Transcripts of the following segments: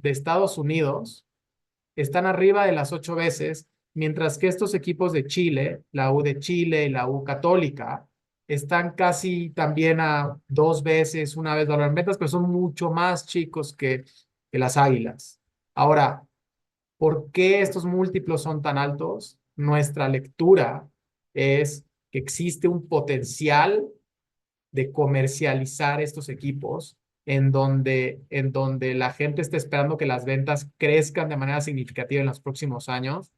de Estados Unidos están arriba de las 8 veces, mientras que estos equipos de Chile, la U de Chile y la U Católica, están casi también a 2 veces, una vez valor en ventas, pero son mucho más chicos que las Águilas. Ahora, ¿por qué estos múltiplos son tan altos? Nuestra lectura es que existe un potencial de comercializar estos equipos en donde la gente está esperando que las ventas crezcan de manera significativa en los próximos años.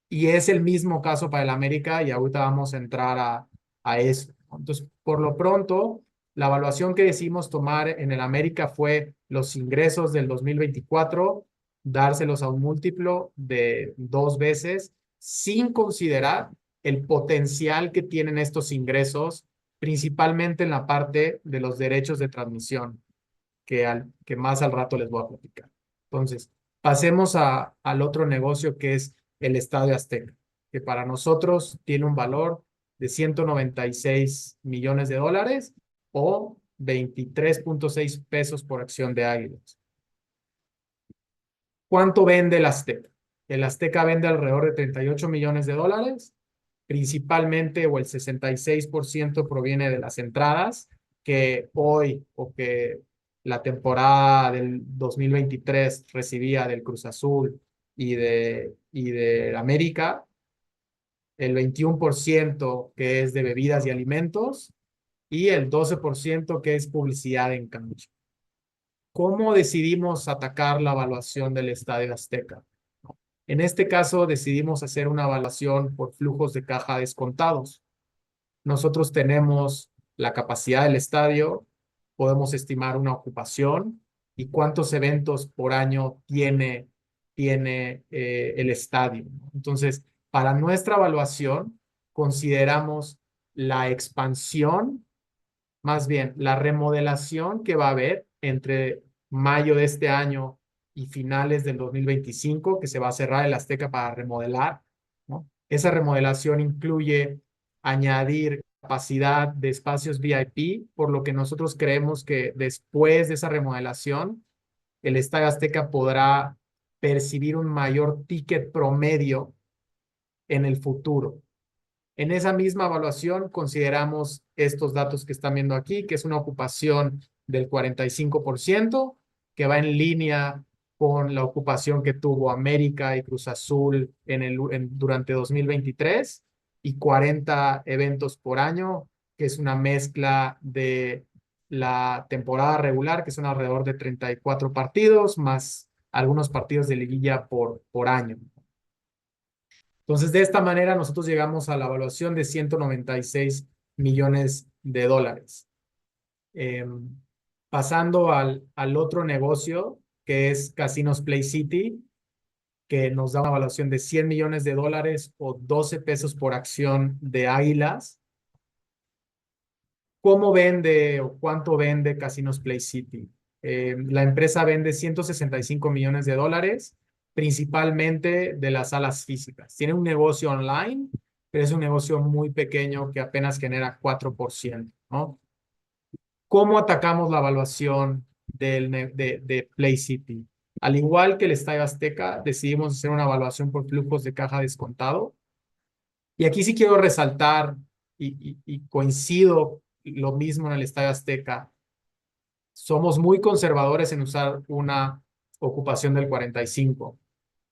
Y es el mismo caso para el América y ahorita vamos a entrar a eso. Entonces, por lo pronto, la evaluación que decidimos tomar en el América fue los ingresos del 2024, dárselos a un múltiplo de 2 veces, sin considerar el potencial que tienen estos ingresos, principalmente en la parte de los derechos de transmisión, que más al rato les voy a platicar. Entonces, pasemos al otro negocio que es el Estadio Azteca, que para nosotros tiene un valor de 196 millones de dólares o 23.6 pesos por acción de Águilas. ¿Cuánto vende el Azteca? El Azteca vende alrededor de 38 millones de dólares, principalmente o el 66% proviene de las entradas que hoy o que la temporada del 2023 recibía del Cruz Azul y de América, el 21% que es de bebidas y alimentos y el 12% que es publicidad en cancha. ¿Cómo decidimos atacar la evaluación del Estadio Azteca? En este caso decidimos hacer una evaluación por flujos de caja descontados. Nosotros tenemos la capacidad del estadio, podemos estimar una ocupación y cuántos eventos por año tiene el estadio. Entonces, para nuestra evaluación, consideramos la expansión, más bien la remodelación que va a haber entre mayo de este año y finales del 2025, que se va a cerrar el Azteca para remodelar, ¿no? Esa remodelación incluye añadir capacidad de espacios VIP, por lo que nosotros creemos que después de esa remodelación, el Estadio Azteca podrá percibir un mayor ticket promedio en el futuro. En esa misma evaluación consideramos estos datos que están viendo aquí, que es una ocupación del 45%, que va en línea con la ocupación que tuvo América y Cruz Azul durante 2023 y 40 eventos por año, que es una mezcla de la temporada regular, que son alrededor de 34 partidos, más algunos partidos de liguilla por año. Entonces, de esta manera, nosotros llegamos a la evaluación de 196 millones de dólares. Eh, Pasando al otro negocio, que es Casinos Play City, que nos da una evaluación de 100 millones de dólares o 12 pesos por acción de Águilas. ¿Cómo vende o cuánto vende Casinos Play City? La empresa vende 165 millones de dólares, principalmente de las salas físicas. Tiene un negocio online, pero es un negocio muy pequeño que apenas genera 4%, ¿no? ¿Cómo atacamos la evaluación de Play City? Al igual que el Estadio Azteca, decidimos hacer una evaluación por flujos de caja descontado. Y aquí sí quiero resaltar, y coincido lo mismo en el Estadio Azteca, somos muy conservadores en usar una ocupación del 45.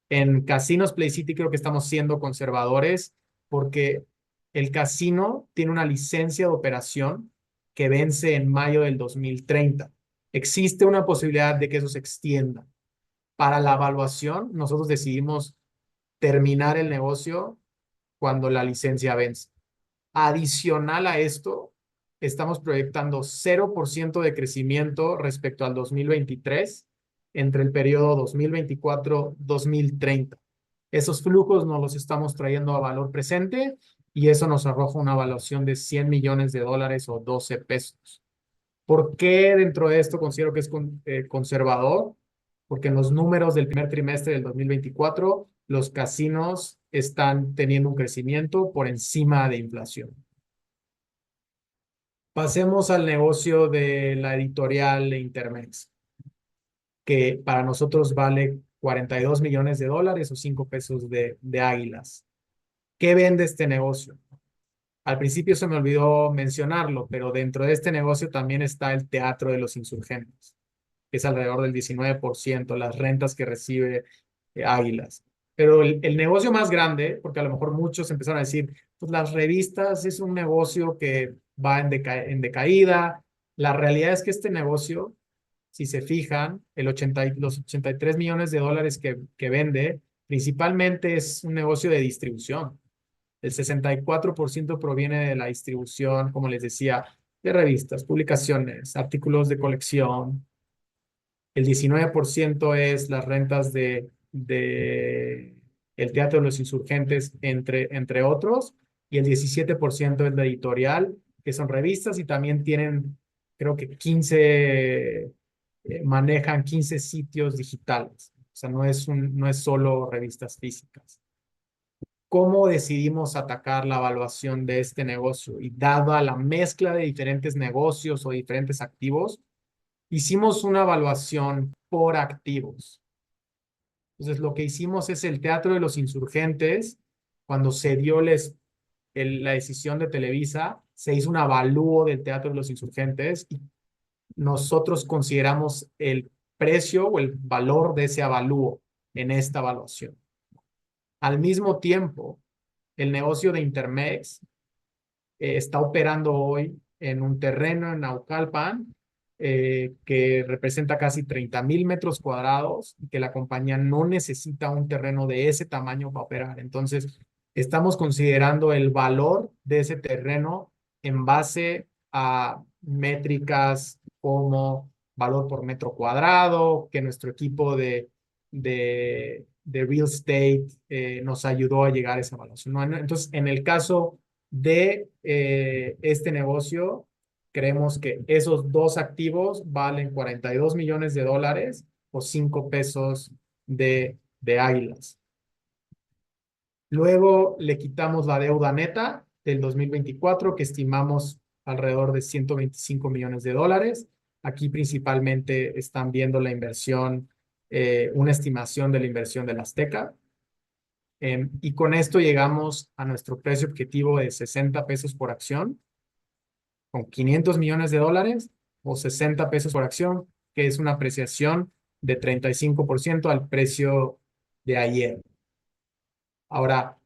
En Casinos Play City creo que estamos siendo conservadores porque el casino tiene una licencia de operación que vence en mayo del 2030. Existe una posibilidad de que eso se extienda. Para la evaluación, nosotros decidimos terminar el negocio cuando la licencia vence. Adicional a esto, estamos proyectando 0% de crecimiento respecto al 2023 entre el periodo 2024-2030. Esos flujos nos los estamos trayendo a valor presente y eso nos arroja una evaluación de 100 millones de dólares o 12 pesos. ¿Por qué dentro de esto considero que es conservador? Porque en los números del primer trimestre del 2024, los casinos están teniendo un crecimiento por encima de inflación. Pasemos al negocio de la editorial de Intermex. que para nosotros vale 42 millones de dólares o 5 pesos de Águilas. ¿Qué vende este negocio? Al principio se me olvidó mencionarlo, pero dentro de este negocio también está el Teatro de los Insurgentes, que es alrededor del 19%, las rentas que recibe Águilas. Pero el negocio más grande, porque a lo mejor muchos empezaron a decir, pues las revistas es un negocio que va en decaída. La realidad es que este negocio, si se fijan, los 83 millones de dólares que vende, principalmente es un negocio de distribución. El 64% proviene de la distribución, como les decía, de revistas, publicaciones, artículos de colección. El 19% es las rentas de el Teatro de los Insurgentes, entre otros. Y el 17% es la editorial, que son revistas y también tienen, creo que 15, manejan 15 sitios digitales. O sea, no es solo revistas físicas. ¿Cómo decidimos atacar la evaluación de este negocio? Y dada la mezcla de diferentes negocios o diferentes activos, hicimos una evaluación por activos. Entonces, lo que hicimos es el Teatro de los Insurgentes, cuando se dio la decisión de Televisa, se hizo un avalúo del Teatro de los Insurgentes y nosotros consideramos el precio o el valor de ese avalúo en esta evaluación. Al mismo tiempo, el negocio de Intermex está operando hoy en un terreno en Naucalpan que representa casi 30,000 metros cuadrados y que la compañía no necesita un terreno de ese tamaño para operar. Entonces, estamos considerando el valor de ese terreno en base a métricas como valor por metro cuadrado, que nuestro equipo de real estate nos ayudó a llegar a esa evaluación, ¿no? Entonces, en el caso de este negocio, creemos que esos dos activos valen 42 millones de dólares o 5 pesos de Águilas. Luego le quitamos la deuda neta del 2024, que estimamos alrededor de 125 millones de dólares. Aquí principalmente están viendo la inversión, una estimación de la inversión del Azteca. Y con esto llegamos a nuestro precio objetivo de 60 pesos por acción, con 500 millones de dólares o 60 pesos por acción, que es una apreciación de 35% al precio de ayer. Ahora,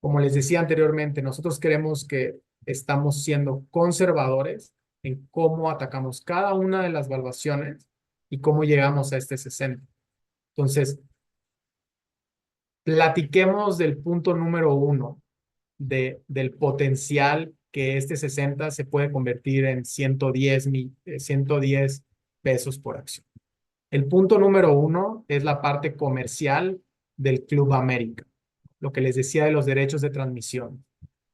como les decía anteriormente, nosotros creemos que estamos siendo conservadores en cómo atacamos cada una de las valuaciones y cómo llegamos a este 60. Entonces, platiquemos del punto número uno, del potencial que este 60 se puede convertir en 110 pesos por acción. El punto número uno es la parte comercial del Club América, lo que les decía de los derechos de transmisión.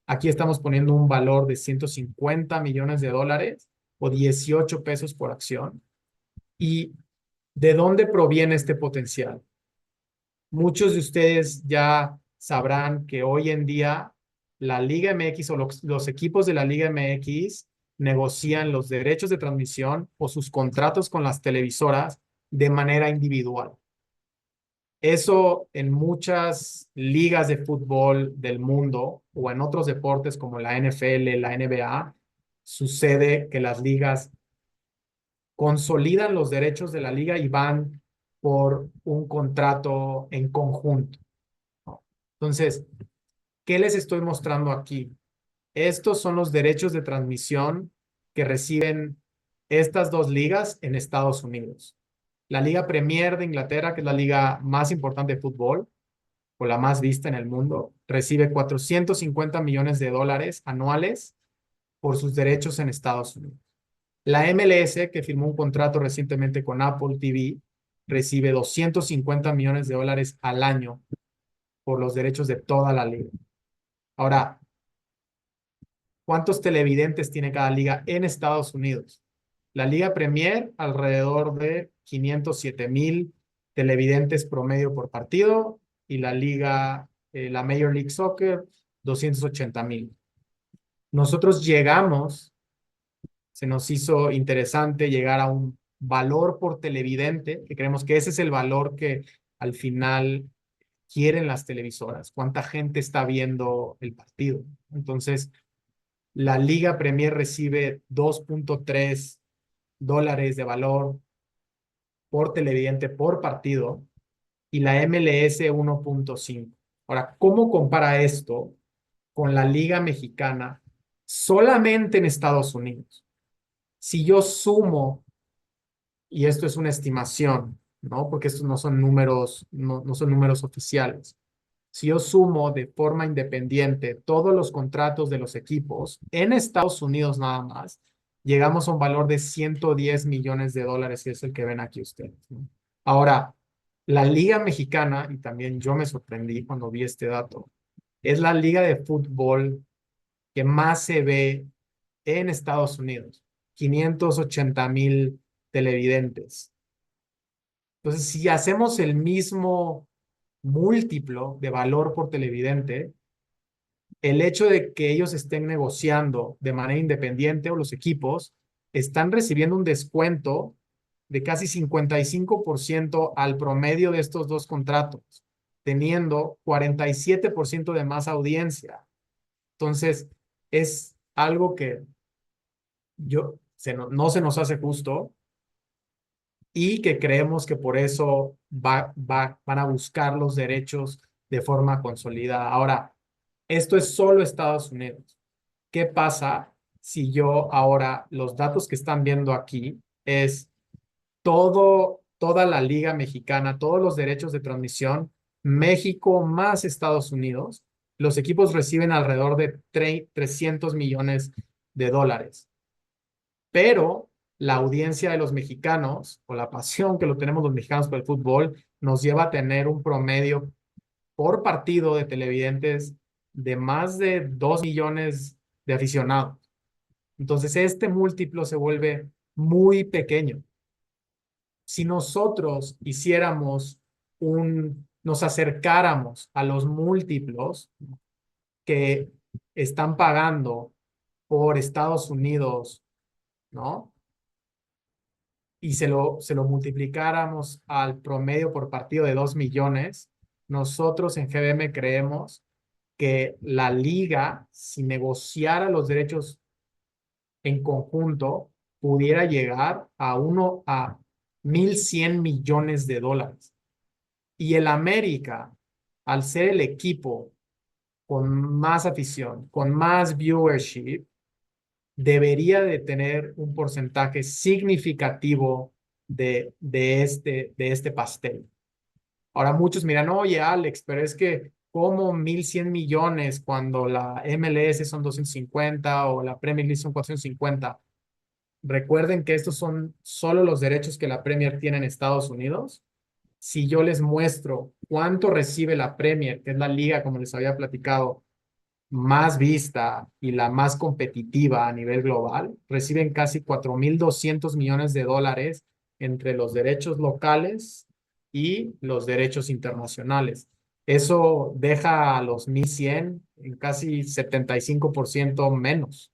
Aquí estamos poniendo un valor de 150 millones de dólares o 18 pesos por acción. ¿Y de dónde proviene este potencial? Muchos de ustedes ya sabrán que hoy en día la Liga MX o los equipos de la Liga MX negocian los derechos de transmisión o sus contratos con las televisoras de manera individual. Eso en muchas ligas de fútbol del mundo o en otros deportes como la NFL, la NBA, sucede que las ligas consolidan los derechos de la liga y van por un contrato en conjunto. Entonces, ¿qué les estoy mostrando aquí? Estos son los derechos de transmisión que reciben estas dos ligas en Estados Unidos. La Liga Premier de Inglaterra, que es la liga más importante de fútbol o la más vista en el mundo, recibe 450 millones de dólares anuales por sus derechos en Estados Unidos. La MLS, que firmó un contrato recientemente con Apple TV, recibe 250 millones de dólares al año por los derechos de toda la liga. Ahora, ¿cuántos televidentes tiene cada liga en Estados Unidos? La Liga Premier, alrededor de 507,000 televidentes promedio por partido, y la Major League Soccer, 280,000. Nosotros se nos hizo interesante llegar a un valor por televidente, que creemos que ese es el valor que al final quieren las televisoras, cuánta gente está viendo el partido. Entonces, la Liga Premier recibe $2.3 de valor por televidente por partido y la MLS 1.5. Ahora, ¿cómo compara esto con la Liga Mexicana solamente en Estados Unidos? Si yo sumo, y esto es una estimación, ¿no? Porque estos no son números, no son números oficiales. Si yo sumo de forma independiente todos los contratos de los equipos en Estados Unidos nada más, llegamos a un valor de $110 millones, que es el que ven aquí ustedes, ¿no? Ahora, la Liga Mexicana, y también yo me sorprendí cuando vi este dato, es la liga de fútbol que más se ve en Estados Unidos. 580,000 televidentes. Entonces, si hacemos el mismo múltiplo de valor por televidente, el hecho de que ellos estén negociando de manera independiente o los equipos están recibiendo un descuento de casi 55% al promedio de estos dos contratos, teniendo 47% de más audiencia. Entonces, es algo que no se nos hace justo y que creemos que por eso van a buscar los derechos de forma consolidada. Ahora, esto es solo Estados Unidos. ¿Qué pasa si yo ahora, los datos que están viendo aquí es toda la Liga Mexicana, todos los derechos de transmisión, México más Estados Unidos? Los equipos reciben alrededor de $300 millones, pero la audiencia de los mexicanos o la pasión que lo tenemos los mexicanos por el fútbol nos lleva a tener un promedio por partido de televidentes de más de 2 millones de aficionados. Entonces, este múltiplo se vuelve muy pequeño. Si nosotros nos acercáramos a los múltiplos que están pagando por Estados Unidos, ¿no? Y se lo multiplicáramos al promedio por partido de 2 millones, nosotros en GBM creemos que la liga, si negociara los derechos en conjunto, pudiera llegar a 1,100 millones de dólares. Y el América, al ser el equipo con más afición, con más viewership, debería de tener un porcentaje significativo de este pastel. Ahora muchos miran, oye, Alex, pero es que ¿cómo 1,100 millones cuando la MLS son 250 o la Premier League son 450? Recuerden que estos son solo los derechos que la Premier tiene en Estados Unidos. Si yo les muestro cuánto recibe la Premier, que es la liga, como les había platicado, más vista y la más competitiva a nivel global, reciben casi 4,200 millones de dólares entre los derechos locales y los derechos internacionales. Eso deja a los 1,100 en casi 75% menos.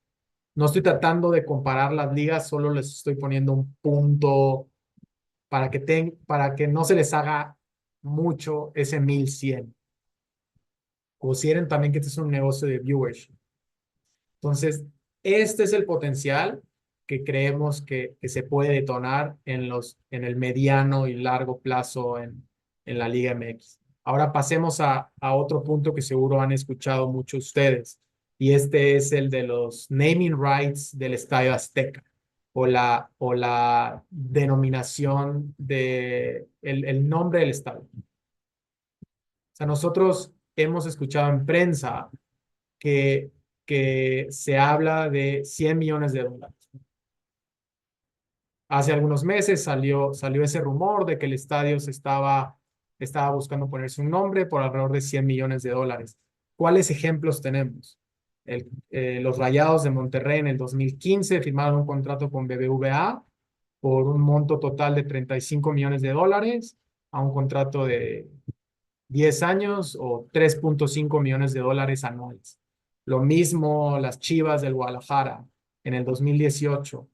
No estoy tratando de comparar las ligas, solo les estoy poniendo un punto para que no se les haga mucho ese 1,100. Consideren también que este es un negocio de viewership. Entonces, este es el potencial que creemos que se puede detonar en el mediano y largo plazo en la Liga MX. Ahora pasemos a otro punto que seguro han escuchado muchos ustedes, y este es el de los naming rights del Estadio Azteca o la denominación el nombre del estadio. O sea, nosotros hemos escuchado en prensa que, que se habla de $100 millones. Hace algunos meses salió ese rumor de que el estadio estaba buscando ponerse un nombre por alrededor de $100 millones. ¿Cuáles ejemplos tenemos? Los Rayados de Monterrey en el 2015 firmaron un contrato con BBVA por un monto total de $35 millones a un contrato de 10 años o $3.5 millones anuales. Lo mismo las Chivas del Guadalajara en el 2018.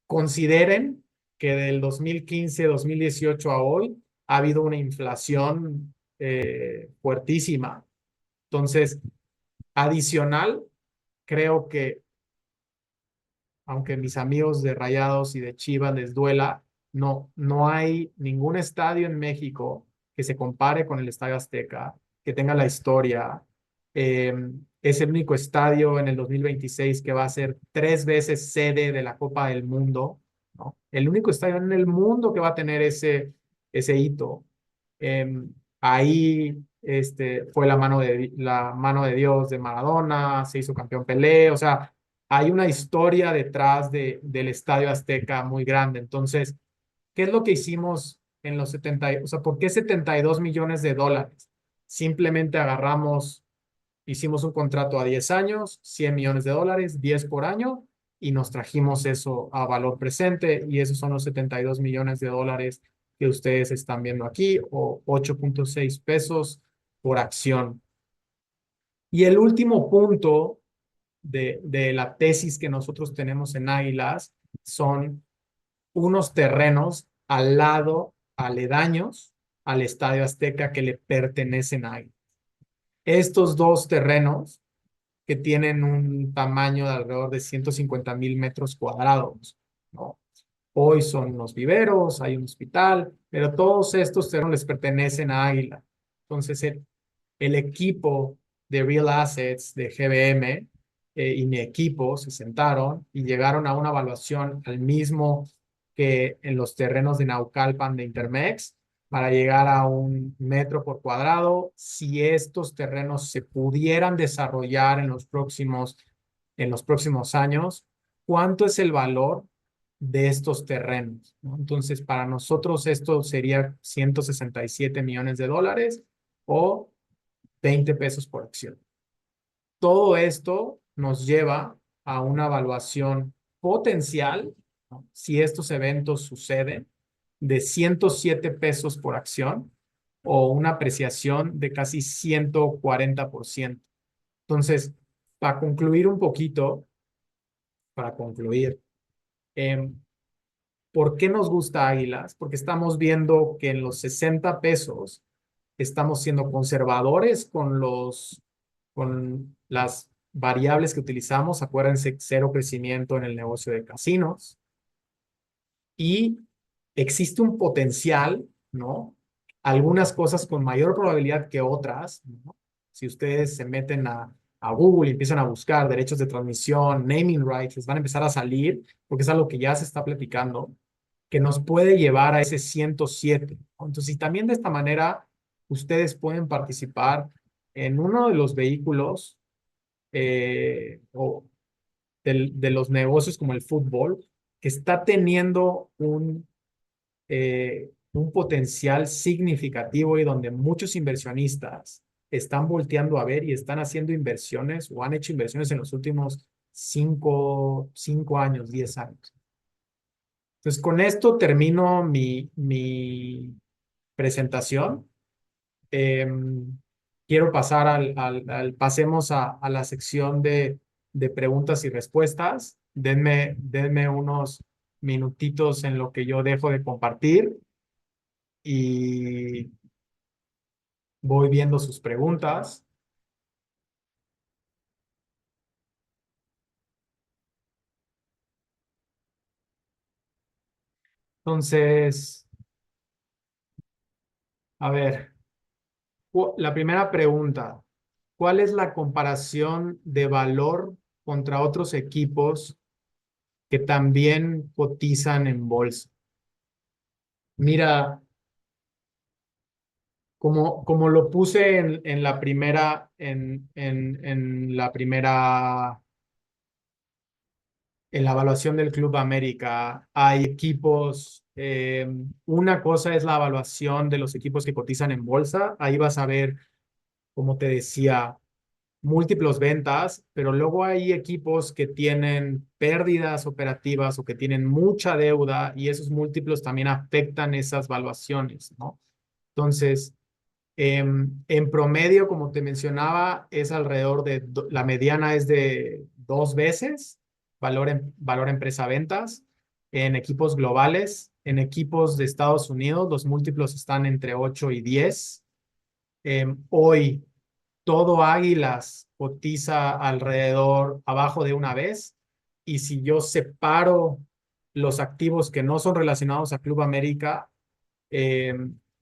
Consideren que del 2015, 2018 a hoy ha habido una inflación fuertísima. Entonces, adicional, creo que aunque mis amigos de Rayados y de Chivas les duela, no hay ningún estadio en México que se compare con el Estadio Azteca, que tenga la historia. Eh, es el único estadio en el 2026 que va a ser 3 veces sede de la Copa del Mundo, ¿no? El único estadio en el mundo que va a tener ese hito. Eh, Ahí fue la mano de Dios de Maradona, se hizo campeón Pelé, o sea, hay una historia detrás del Estadio Azteca muy grande. Entonces, ¿qué es lo que hicimos en los 70? O sea, ¿por qué 72 millones de dólares? Simplemente hicimos un contrato a 10 años, 100 millones de dólares, 10 por año, y nos trajimos eso a valor presente, y esos son los 72 millones de dólares que ustedes están viendo aquí, o 8.6 pesos por acción. Y el último punto de la tesis que nosotros tenemos en Águilas son unos terrenos al lado, aledaños al Estadio Azteca que le pertenecen a Águilas. Estos dos terrenos que tienen un tamaño de alrededor de 150,000 metros cuadrados, ¿no? Hoy son unos viveros, hay un hospital, pero todos estos terrenos les pertenecen a Águila. Entonces, el equipo de Real Assets de GBM y mi equipo se sentaron y llegaron a una evaluación al mismo que en los terrenos de Naucalpan de Intermex para llegar a 1 metro por cuadrado. Si estos terrenos se pudieran desarrollar en los próximos años, ¿cuánto es el valor de estos terrenos? ¿No? Entonces, para nosotros esto sería 167 millones de dólares o 20 pesos por acción. Todo esto nos lleva a una evaluación potencial, ¿no? Si estos eventos suceden, de 107 pesos por acción o una apreciación de casi 140%. Entonces, para concluir un poquito, para concluir, eh, ¿por qué nos gusta Águilas? Porque estamos viendo que en los 60 pesos estamos siendo conservadores con las variables que utilizamos. Acuérdense, cero crecimiento en el negocio de casinos. Y existe un potencial, ¿no? Algunas cosas con mayor probabilidad que otras, ¿no? Si ustedes se meten a Google y empiezan a buscar derechos de transmisión, naming rights, les van a empezar a salir, porque es algo que ya se está platicando, que nos puede llevar a ese 107, ¿no? Entonces, y también de esta manera, ustedes pueden participar en uno de los vehículos o de los negocios como el fútbol, que está teniendo un potencial significativo y donde muchos inversionistas están volteando a ver y están haciendo inversiones o han hecho inversiones en los últimos 5 años, 10 años. Entonces, con esto termino mi presentación. Quiero pasar pasemos a la sección de preguntas y respuestas. Denme unos minutitos en lo que yo dejo de compartir y voy viendo sus preguntas. Entonces, a ver, la primera pregunta, ¿cuál es la comparación de valor contra otros equipos que también cotizan en bolsa? Mira, como lo puse en la primera, en la evaluación del Club América, hay equipos, una cosa es la evaluación de los equipos que cotizan en bolsa, ahí vas a ver, como te decía, múltiplos ventas, pero luego hay equipos que tienen pérdidas operativas o que tienen mucha deuda y esos múltiplos también afectan esas valuaciones, ¿no? Entonces, en promedio, como te mencionaba, es alrededor la mediana es de 2 veces valor empresa ventas. en equipos globales. En equipos de Estados Unidos, los múltiplos están entre 8 y 10. Hoy, todo Águilas cotiza alrededor abajo de una vez. Y si yo separo los activos que no son relacionados a Club América, eh,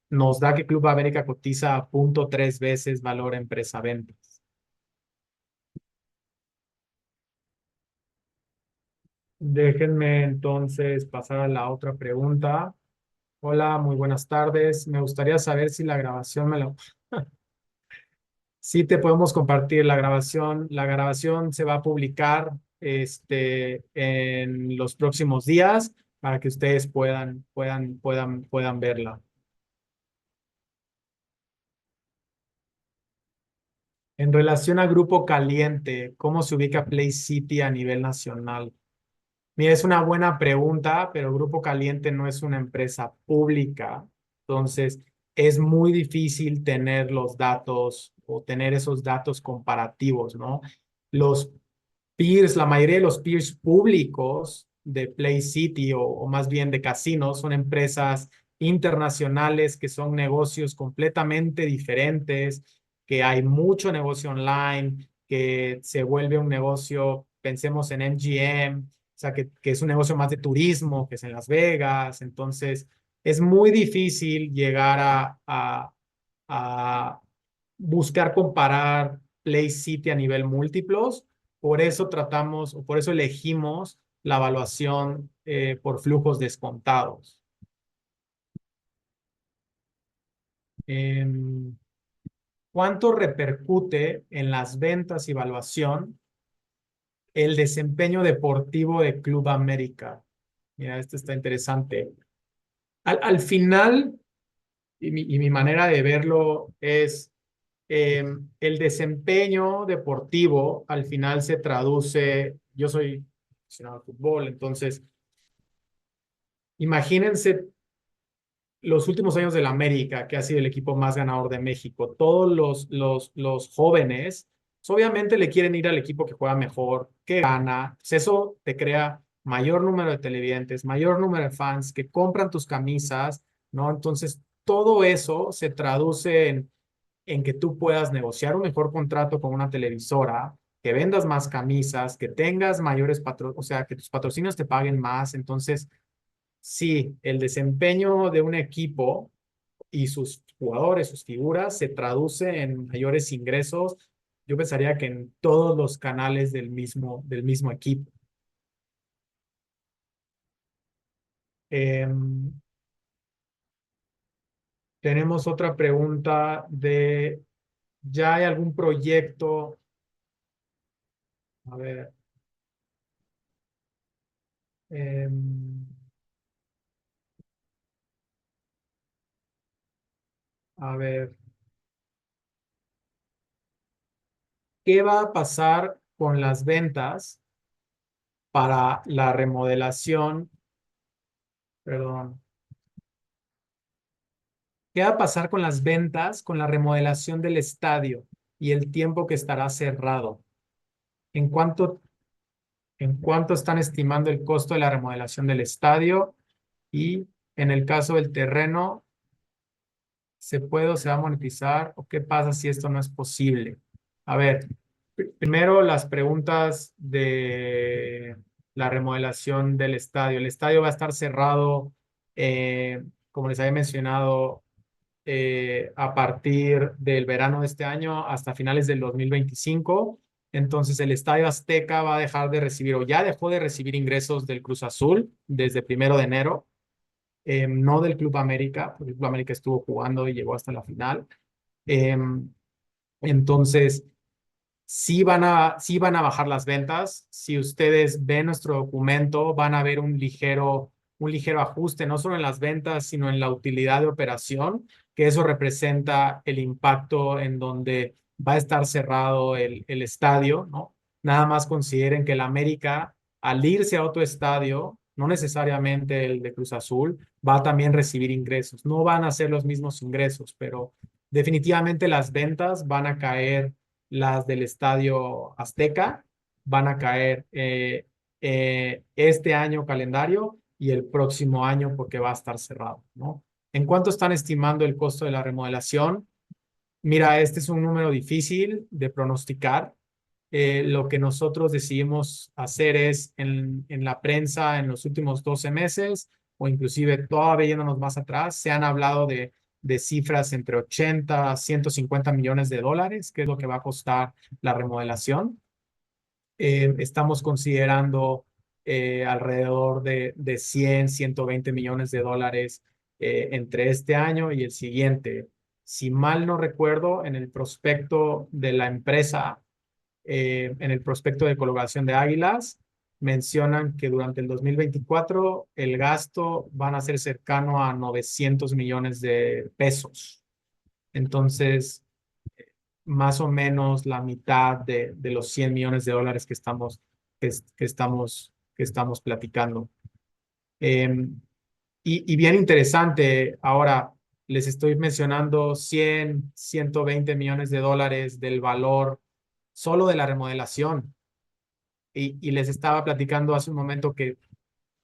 nos da que Club América cotiza a 0.3 veces valor empresa ventas. Déjenme entonces pasar a la otra pregunta. Hola, muy buenas tardes. Me gustaría saber si la grabación me la... Sí, te podemos compartir la grabación. La grabación se va a publicar en los próximos días para que ustedes puedan verla. En relación a Grupo Caliente, ¿cómo se ubica Play City a nivel nacional? Mira, es una buena pregunta, pero Grupo Caliente no es una empresa pública, entonces es muy difícil tener los datos o tener esos datos comparativos, ¿no? Los peers, la mayoría de los peers públicos de Play City o más bien de casinos son empresas internacionales que son negocios completamente diferentes, que hay mucho negocio online, que se vuelve un negocio, pensemos en MGM, o sea, que es un negocio más de turismo, que es en Las Vegas. Entonces, es muy difícil llegar a buscar comparar Play City a nivel múltiplos. Por eso tratamos, o por eso elegimos la evaluación por flujos descontados. Em, ¿Cuánto repercute en las ventas y evaluación el desempeño deportivo de Club América? Mira, esto está interesante. Al final, y mi manera de verlo es el desempeño deportivo al final se traduce, yo soy aficionado al fútbol, entonces imagínense los últimos años del América, que ha sido el equipo más ganador de México. Todos los jóvenes, pues, obviamente le quieren ir al equipo que juega mejor, que gana. Pues eso te crea mayor número de televidentes, mayor número de fans que compran tus camisas, ¿no? Entonces, todo eso se traduce en que tú puedas negociar un mejor contrato con una televisora, que vendas más camisas, que tengas mayores patrocinios, o sea, que tus patrocinios te paguen más. Entonces, sí, el desempeño de un equipo y sus jugadores, sus figuras, se traduce en mayores ingresos. Yo pensaría que en todos los canales del mismo equipo. Em, Tenemos otra pregunta de, ¿ya hay algún proyecto? A ver, em, a ver, ¿qué va a pasar con las ventas para la remodelación? Perdón. ¿Qué va a pasar con las ventas, con la remodelación del estadio y el tiempo que estará cerrado? ¿En cuánto, en cuánto están estimando el costo de la remodelación del estadio? Y en el caso del terreno, ¿se puede o se va a monetizar? ¿O qué pasa si esto no es posible? A ver, primero las preguntas de la remodelación del estadio. El estadio va a estar cerrado, como les había mencionado, a partir del verano de este año hasta finales del 2025. Entonces, el Estadio Azteca va a dejar de recibir o ya dejó de recibir ingresos del Cruz Azul desde 1 de enero, no del Club América, porque el Club América estuvo jugando y llegó hasta la final. Eh, entonces, sí van a bajar las ventas. Si ustedes ven nuestro documento, van a ver un ligero ajuste, no solo en las ventas, sino en la utilidad de operación, que eso representa el impacto en donde va a estar cerrado el estadio, ¿no? Nada más consideren que el América, al irse a otro estadio, no necesariamente el de Cruz Azul, va a también recibir ingresos. No van a ser los mismos ingresos, pero definitivamente las ventas van a caer, las del Estadio Azteca van a caer este año calendario y el próximo año porque va a estar cerrado, ¿no? ¿En cuánto están estimando el costo de la remodelación? Mira, este es un número difícil de pronosticar. Lo que nosotros decidimos hacer es en la prensa en los últimos 12 meses o inclusive todavía yéndonos más atrás, se han hablado de cifras entre 80 a 150 millones de dólares, que es lo que va a costar la remodelación. Estamos considerando alrededor de 100, 120 millones de dólares entre este año y el siguiente. Si mal no recuerdo, en el prospecto de la empresa, en el prospecto de colocación de Águilas, mencionan que durante el 2024 el gasto van a ser cercano a 900 millones de pesos. Entonces, más o menos la mitad de los 100 millones de dólares que estamos platicando. Eh, y bien interesante, ahora les estoy mencionando 100, 120 millones de dólares del valor solo de la remodelación. Y les estaba platicando hace un momento que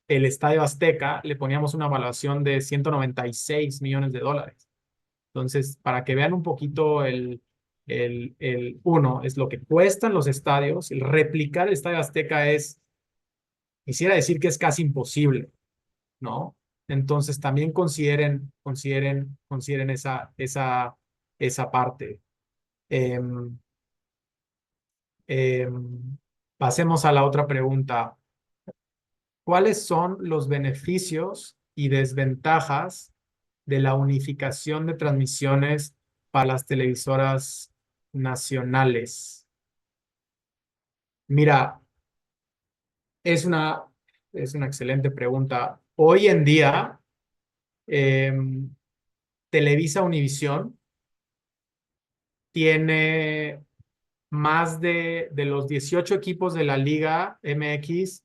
el Estadio Azteca le poníamos una evaluación de 196 millones de dólares. Entonces, para que vean un poquito uno, es lo que cuestan los estadios, el replicar el Estadio Azteca quisiera decir que es casi imposible, ¿no? Entonces, también consideren esa parte. Em, Pasemos a la otra pregunta. ¿Cuáles son los beneficios y desventajas de la unificación de transmisiones para las televisoras nacionales? Mira, es una, es una excelente pregunta. Hoy en día, eh, Televisa Univisión tiene más de los 18 equipos de la Liga MX.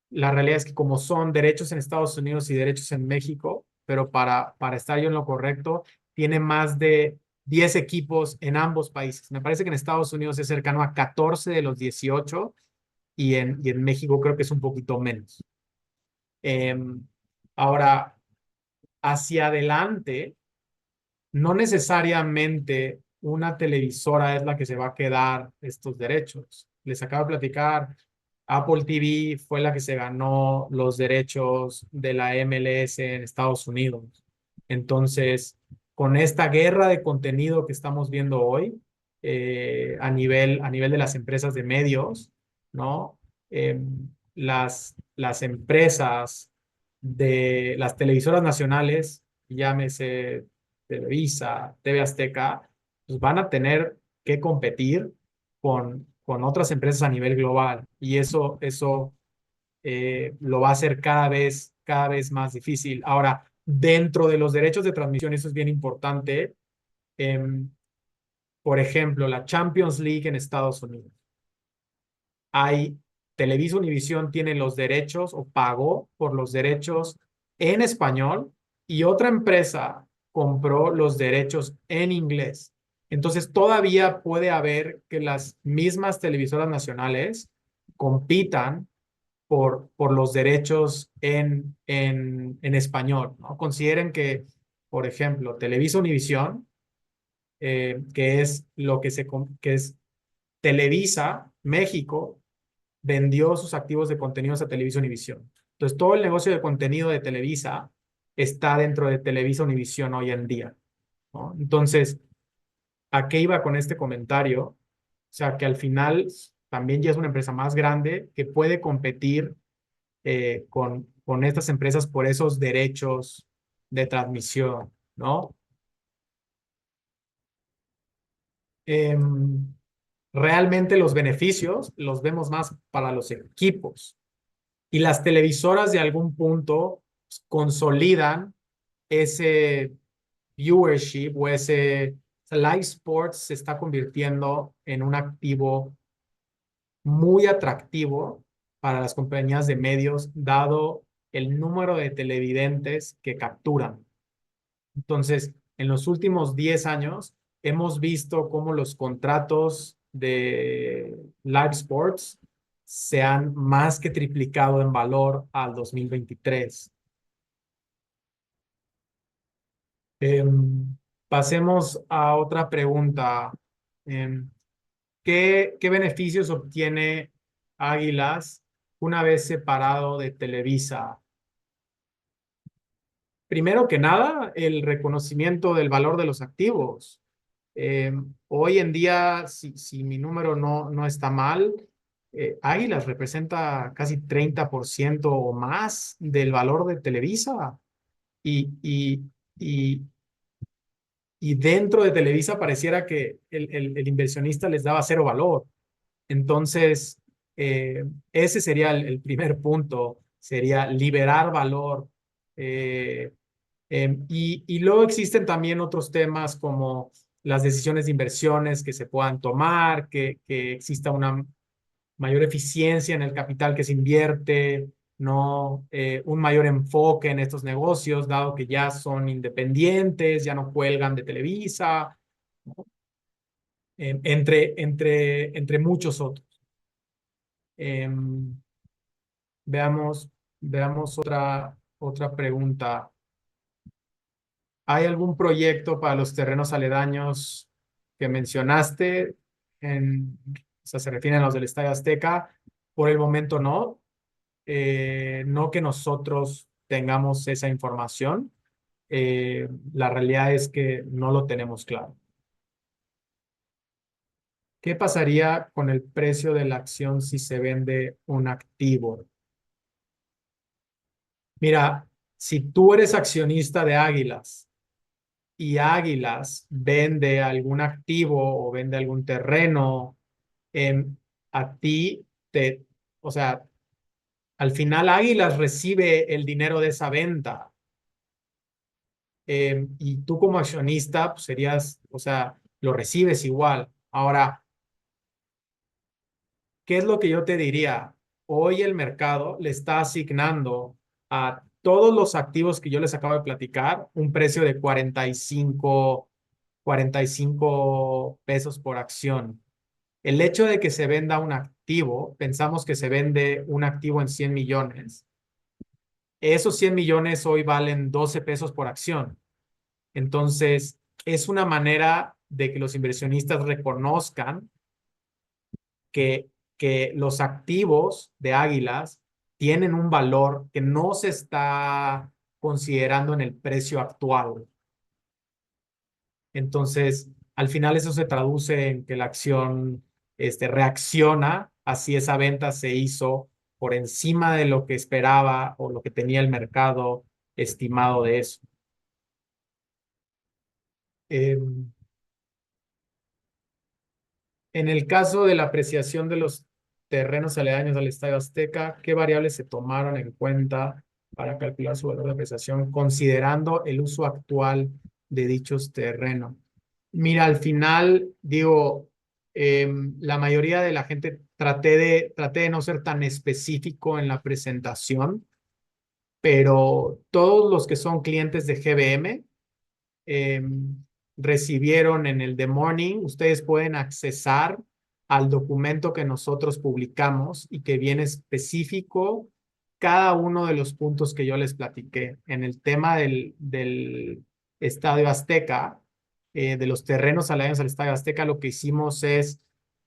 La realidad es que como son derechos en Estados Unidos y derechos en México, pero para estar yo en lo correcto, tiene más de 10 equipos en ambos países. Me parece que en Estados Unidos es cercano a 14 de los 18 y en México creo que es un poquito menos. Em, Ahora, hacia adelante, no necesariamente una televisora es la que se va a quedar estos derechos. Les acabo de platicar, Apple TV fue la que se ganó los derechos de la MLS en Estados Unidos. Entonces, con esta guerra de contenido que estamos viendo hoy, a nivel de las empresas de medios, ¿no? Las empresas de las televisoras nacionales, llámese Televisa, TV Azteca, pues van a tener que competir con otras empresas a nivel global y eso lo va a hacer cada vez más difícil. Ahora, dentro de los derechos de transmisión, eso es bien importante. em, por ejemplo, la Champions League en Estados Unidos. Hay Televisa Univisión tiene los derechos o pagó por los derechos en español y otra empresa compró los derechos en inglés. Entonces todavía puede haber que las mismas televisoras nacionales compitan por los derechos en español, ¿no? Consideren que, por ejemplo, Televisa Univisión, que es que es Televisa México, vendió sus activos de contenidos a Televisa Univisión. Entonces, todo el negocio de contenido de Televisa está dentro de Televisa Univisión hoy en día, ¿no? Entonces, ¿a qué iba con este comentario? O sea, que al final también ya es una empresa más grande que puede competir con estas empresas por esos derechos de transmisión, ¿no? Em, Realmente los beneficios los vemos más para los equipos. Y las televisoras de algún punto consolidan ese viewership o live sports se está convirtiendo en un activo muy atractivo para las compañías de medios, dado el número de televidentes que capturan. Entonces, en los últimos 10 años, hemos visto cómo los contratos de live sports se han más que triplicado en valor al 2023. Em, Pasemos a otra pregunta. Em, ¿qué beneficios obtiene Águilas una vez separado de Televisa? Primero que nada, el reconocimiento del valor de los activos. Hoy en día, si mi número no está mal, Águilas representa casi 30% o más del valor de Televisa. Y, y, y, y dentro de Televisa pareciera que el inversionista les daba cero valor. Entonces, ese sería el primer punto, sería liberar valor. eh, y luego existen también otros temas como las decisiones de inversiones que se puedan tomar, que exista una mayor eficiencia en el capital que se invierte, no un mayor enfoque en estos negocios, dado que ya son independientes, ya no cuelgan de Televisa, entre muchos otros. Em, veamos, veamos otra pregunta. ¿Hay algún proyecto para los terrenos aledaños que mencionaste? O sea, se refieren a los del Estadio Azteca. Por el momento no. No que nosotros tengamos esa información. La realidad es que no lo tenemos claro. ¿Qué pasaría con el precio de la acción si se vende un activo? Mira, si tú eres accionista de Águilas y Águilas vende algún activo o vende algún terreno, em, a ti o sea, al final Águilas recibe el dinero de esa venta, y tú como accionista pues, serías, o sea, lo recibes igual. Ahora, ¿qué es lo que yo te diría? Hoy el mercado le está asignando a todos los activos que yo les acabo de platicar un precio de 45 pesos por acción. El hecho de que se venda un activo, pensamos que se vende un activo en 100 millones. Esos 100 millones hoy valen 12 pesos por acción. Entonces, es una manera de que los inversionistas reconozcan que, que los activos de Águilas tienen un valor que no se está considerando en el precio actual. Entonces, al final eso se traduce en que la acción reacciona, así esa venta se hizo por encima de lo que esperaba o lo que tenía el mercado estimado de eso. Eh, en el caso de la apreciación de los terrenos aledaños al Estadio Azteca, ¿qué variables se tomaron en cuenta para calcular su valor de apreciación, considerando el uso actual de dichos terrenos? Mira, al final, digo, la mayoría de la gente traté de no ser tan específico en la presentación, pero todos los que son clientes de GBM eh, recibieron en el The Morning, ustedes pueden accesar al documento que nosotros publicamos y que viene específico cada uno de los puntos que yo les platiqué. En el tema del Estadio Azteca, de los terrenos aledaños al Estadio Azteca, lo que hicimos es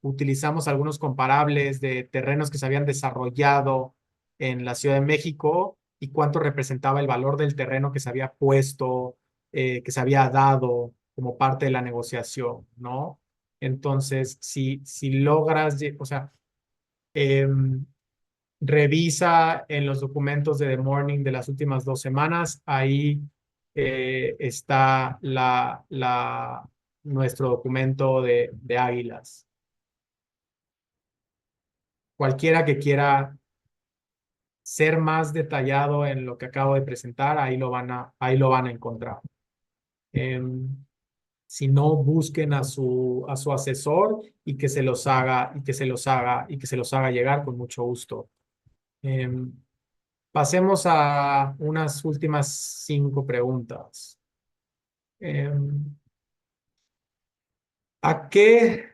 utilizamos algunos comparables de terrenos que se habían desarrollado en la Ciudad de México y cuánto representaba el valor del terreno que se había puesto, que se había dado como parte de la negociación, ¿no? Entonces, si logras, o sea, em, revisa en los documentos de The Morning de las últimas 2 semanas, ahí está nuestro documento de Águilas. Cualquiera que quiera ser más detallado en lo que acabo de presentar, ahí lo van a encontrar. Em, Si no, busquen a su asesor y que se los haga, y que se los haga, y que se los haga llegar con mucho gusto. Em, Pasemos a unas últimas 5 preguntas. Em, ¿A qué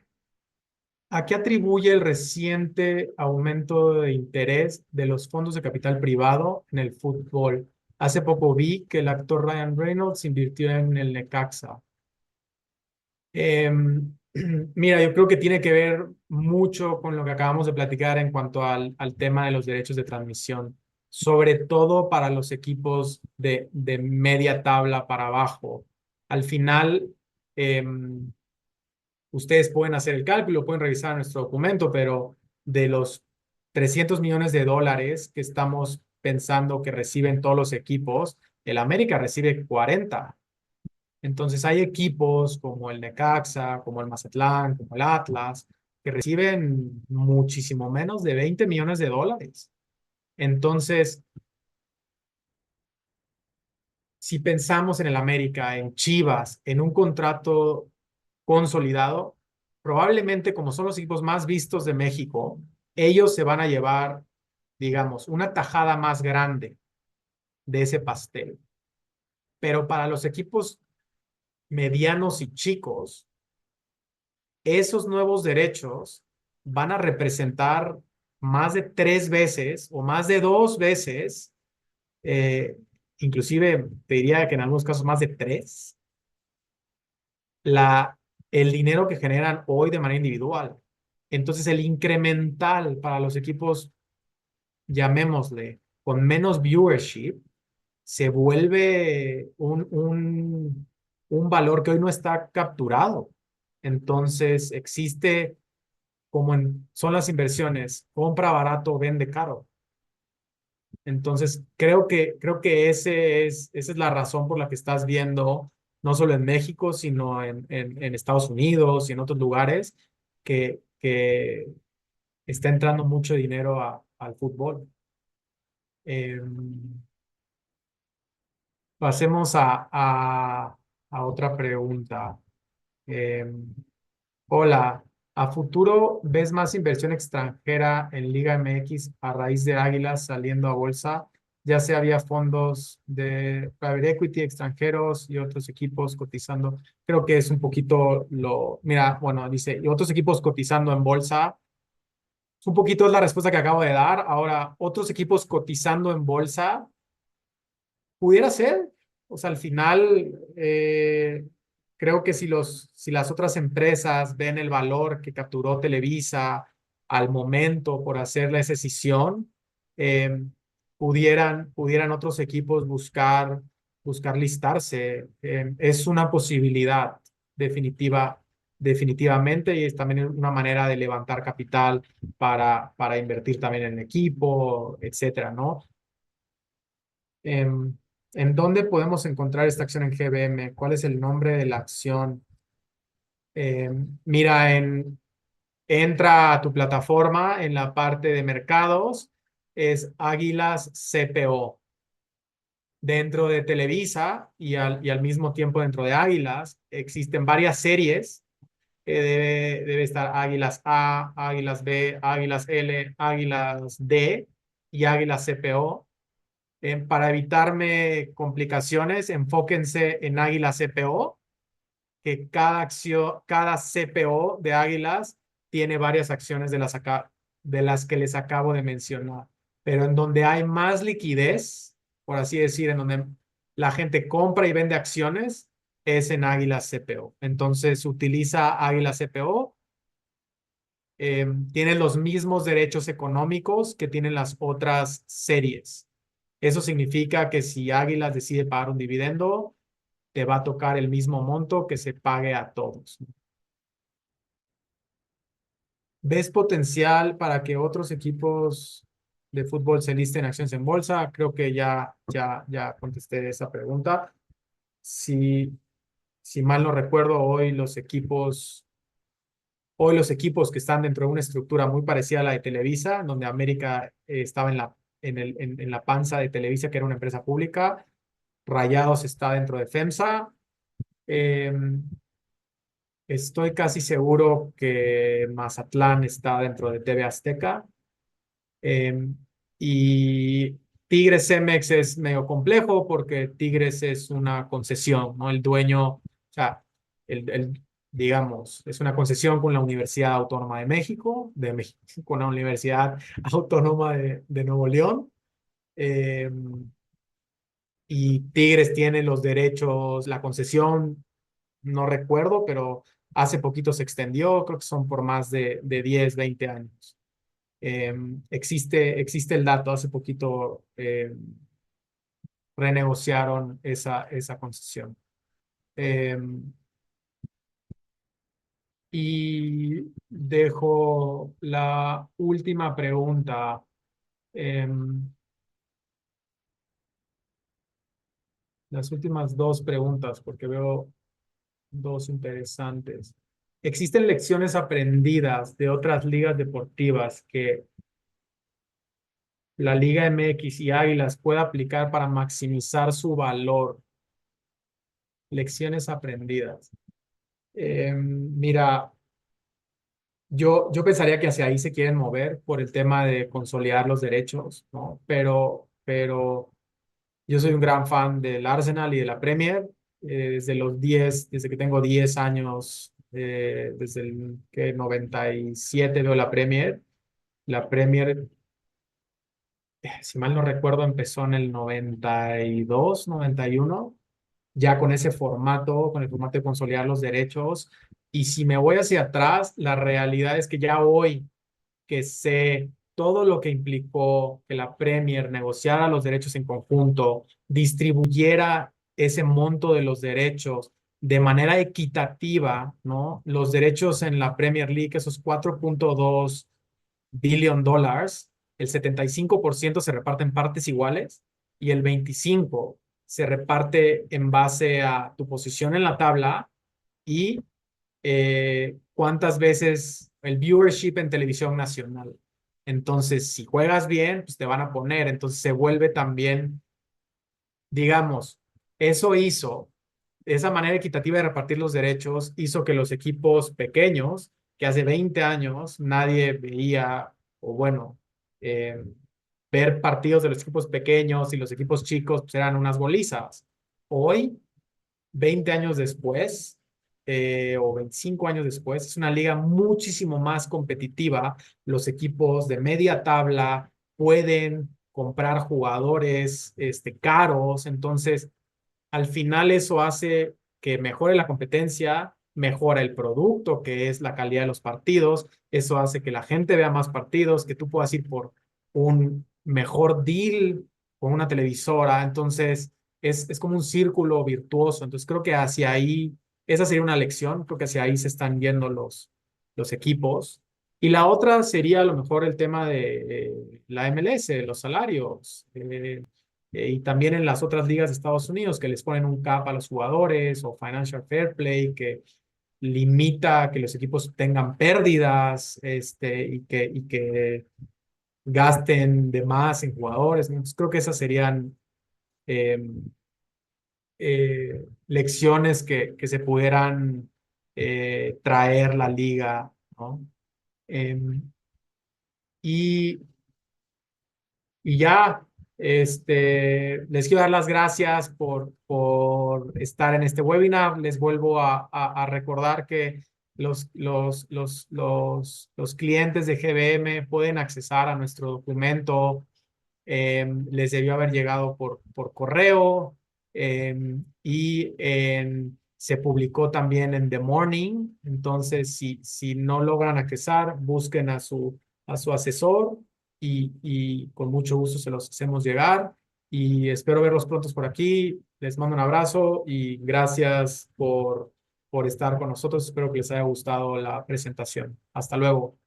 ¿A qué atribuye el reciente aumento de interés de los fondos de capital privado en el fútbol? Hace poco vi que el actor Ryan Reynolds invirtió en el Necaxa. Mira, yo creo que tiene que ver mucho con lo que acabamos de platicar en cuanto al tema de los derechos de transmisión, sobre todo para los equipos de media tabla para abajo. Al final, em, ustedes pueden hacer el cálculo, pueden revisar nuestro documento, pero de los 300 millones de dólares que estamos pensando que reciben todos los equipos, el América recibe 40. Entonces hay equipos como el Necaxa, como el Mazatlán, como el Atlas, que reciben muchísimo menos de 20 millones de dólares. Entonces, si pensamos en el América, en Chivas, en un contrato consolidado, probablemente como son los equipos más vistos de México, ellos se van a llevar, digamos, una tajada más grande de ese pastel. Pero para los equipos medianos y chicos, esos nuevos derechos van a representar más de 3 veces o más de 2 veces, eh, inclusive te diría que en algunos casos más de tres, la, el dinero que generan hoy de manera individual. Entonces el incremental para los equipos, llamémosle, con menos viewership, se vuelve un valor que hoy no está capturado. Entonces existe como son las inversiones, compra barato, vende caro. Entonces, creo que esa es la razón por la que estás viendo, no solo en México, sino en Estados Unidos y en otros lugares, que está entrando mucho dinero al fútbol. Eh, Pasemos a otra pregunta. Eh, Hola, ¿a futuro ves más inversión extranjera en Liga MX a raíz de Águilas saliendo a bolsa? Ya sea había fondos de private equity extranjeros y otros equipos cotizando. Creo que es un poquito mira, bueno, dice, y otros equipos cotizando en bolsa. Un poquito es la respuesta que acabo de dar. Ahora, otros equipos cotizando en bolsa. Pudiera ser, o sea, al final creo que si las otras empresas ven el valor que capturó Televisa al momento por hacer la decisión, eh, pudieran otros equipos buscar listarse. Es una posibilidad definitiva, definitivamente, y es también una manera de levantar capital para invertir también en el equipo, etcétera, ¿no? Em, ¿En dónde podemos encontrar esta acción en GBM? ¿Cuál es el nombre de la acción? Mira, entra a tu plataforma en la parte de mercados, es Águilas CPO. Dentro de Televisa y al mismo tiempo dentro de Águilas existen varias series. Debe estar Águilas A, Águilas B, Águilas L, Águilas D y Águilas CPO. Para evitarme complicaciones, enfóquense en Águila CPO, que cada CPO de Águilas tiene varias acciones de las que les acabo de mencionar. Pero en donde hay más liquidez, por así decir, en donde la gente compra y vende acciones, es en Águila CPO. Entonces, utiliza Águila CPO. Tiene los mismos derechos económicos que tienen las otras series. Eso significa que si Águilas decide pagar un dividendo, te va a tocar el mismo monto que se pague a todos. ¿Ves potencial para que otros equipos de fútbol se listen acciones en bolsa? Creo que ya contesté esa pregunta. Si, si mal no recuerdo, hoy los equipos que están dentro de una estructura muy parecida a la de Televisa, donde América estaba en la panza de Televisa, que era una empresa pública. Rayados está dentro de FEMSA. Eh, Estoy casi seguro que Mazatlán está dentro de TV Azteca. eh, y Tigres Cemex es medio complejo porque Tigres es una concesión, ¿no? El dueño, o sea, el digamos, es una concesión con la Universidad Autónoma de México, con la Universidad Autónoma de Nuevo León. eh, y Tigres tiene los derechos, la concesión, no recuerdo, pero hace poquito se extendió, creo que son por más de 10, 20 años. Existe el dato, hace poquito renegociaron esa concesión. Eh, y dejo la última pregunta. eh, las últimas dos preguntas, porque veo dos interesantes. ¿Existen lecciones aprendidas de otras ligas deportivas que la Liga MX y Águilas pueda aplicar para maximizar su valor? Lecciones aprendidas. Mira, yo pensaría que hacia ahí se quieren mover por el tema de consolidar los derechos, ¿no? Pero yo soy un gran fan del Arsenal y de la Premier. Desde que tengo 10 años, desde el que 97 veo la Premier. La Premier, si mal no recuerdo, empezó en el 92, 91, ya con ese formato, con el formato de consolidar los derechos. Y si me voy hacia atrás, la realidad es que ya hoy que sé todo lo que implicó que la Premier negociara los derechos en conjunto, distribuyera ese monto de los derechos de manera equitativa, ¿no? Los derechos en la Premier League, esos 4.2 billion dólares, el 75% se reparte en partes iguales y el 25% se reparte en base a tu posición en la tabla y cuántas veces el viewership en televisión nacional. Entonces, si juegas bien, pues te van a poner. Entonces se vuelve también, digamos, eso hizo, esa manera equitativa de repartir los derechos hizo que los equipos pequeños, que hace 20 años nadie veía, o bueno, eh, ver partidos de los equipos pequeños y los equipos chicos pues, eran unas golizas. Hoy 20 años después, o 25 años después, es una liga muchísimo más competitiva. Los equipos de media tabla pueden comprar jugadores caros, entonces al final eso hace que mejore la competencia, mejora el producto, que es la calidad de los partidos, eso hace que la gente vea más partidos, que tú puedas ir por un mejor deal con una televisora, entonces es como un círculo virtuoso, entonces creo que hacia ahí, esa sería una lección, creo que hacia ahí se están yendo los equipos. Y la otra sería a lo mejor el tema de la MLS, los salarios. Y también en las otras ligas de Estados Unidos que les ponen un cap a los jugadores o Financial Fair Play que limita que los equipos tengan pérdidas y que gasten de más en jugadores. Entonces creo que esas serían eh, lecciones que se pudieran traer la liga, ¿no? Em, y Y ya, les quiero dar las gracias por estar en este webinar. Les vuelvo a recordar que los clientes de GBM pueden accesar a nuestro documento. Les debió haber llegado por correo se publicó también en The Morning. Entonces, si no logran accesar, busquen a su asesor y con mucho gusto se los hacemos llegar. Y espero verlos pronto por aquí. Les mando un abrazo y gracias por estar con nosotros. Espero que les haya gustado la presentación. Hasta luego.